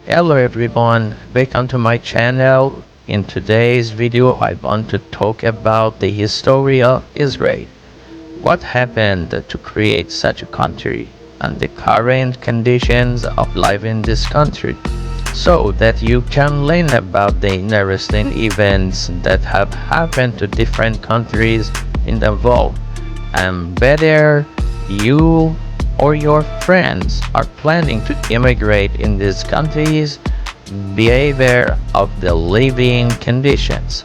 Hello everyone, welcome to my channel. In today's video I want to talk about the history of Israel. What happened to create such a country and the current conditions of life in this country, so that you can learn about the interesting events that have happened to different countries in the world, and whether you or your friends are planning to immigrate in these countries, be aware of the living conditions.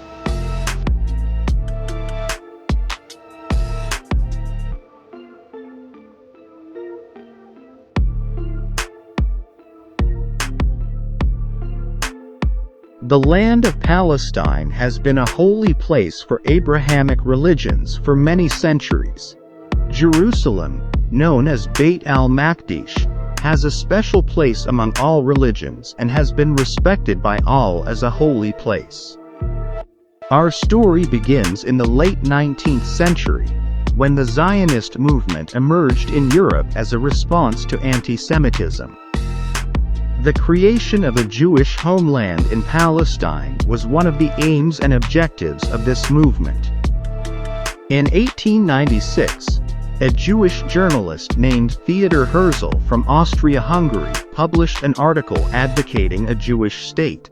The land of Palestine has been a holy place for Abrahamic religions for many centuries. Jerusalem, known as Beit al-Maqdish, has a special place among all religions and has been respected by all as a holy place. Our story begins in the late 19th century, when the Zionist movement emerged in Europe as a response to anti-Semitism. The creation of a Jewish homeland in Palestine was one of the aims and objectives of this movement. In 1896, a Jewish journalist named Theodor Herzl from Austria-Hungary published an article advocating a Jewish state.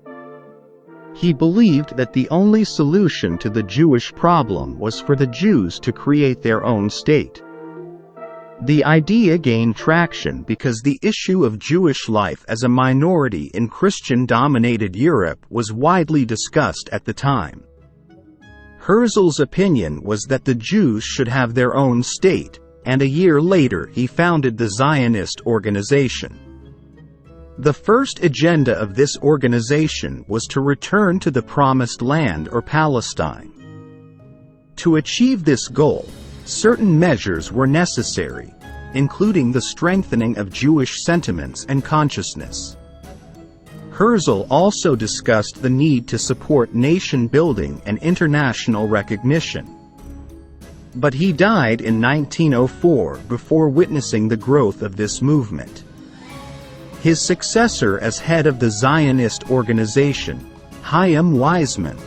He believed that the only solution to the Jewish problem was for the Jews to create their own state. The idea gained traction because the issue of Jewish life as a minority in Christian-dominated Europe was widely discussed at the time. Herzl's opinion was that the Jews should have their own state, and a year later he founded the Zionist organization. The first agenda of this organization was to return to the Promised Land or Palestine. To achieve this goal, certain measures were necessary, including the strengthening of Jewish sentiments and consciousness. Herzl also discussed the need to support nation-building and international recognition. But he died in 1904 before witnessing the growth of this movement. His successor as head of the Zionist organization, Chaim Weizmann,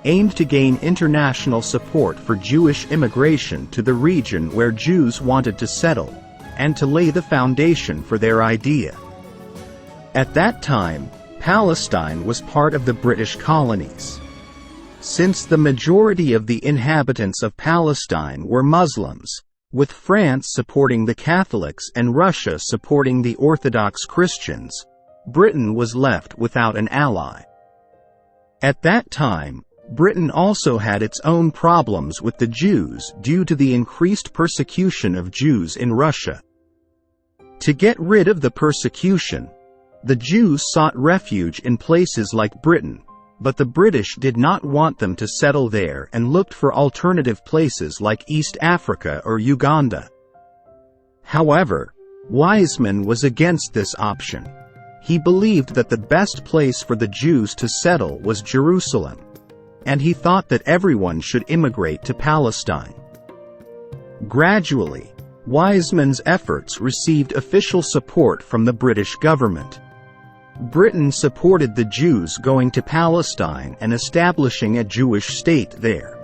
aimed to gain international support for Jewish immigration to the region where Jews wanted to settle, and to lay the foundation for their idea. At that time, Palestine was part of the British colonies. Since the majority of the inhabitants of Palestine were Muslims, with France supporting the Catholics and Russia supporting the Orthodox Christians, Britain was left without an ally. At that time, Britain also had its own problems with the Jews due to the increased persecution of Jews in Russia. To get rid of the persecution, the Jews sought refuge in places like Britain, but the British did not want them to settle there and looked for alternative places like East Africa or Uganda. However, Weizmann was against this option. He believed that the best place for the Jews to settle was Jerusalem, and he thought that everyone should immigrate to Palestine. Gradually, Weizmann's efforts received official support from the British government. Britain supported the Jews going to Palestine and establishing a Jewish state there.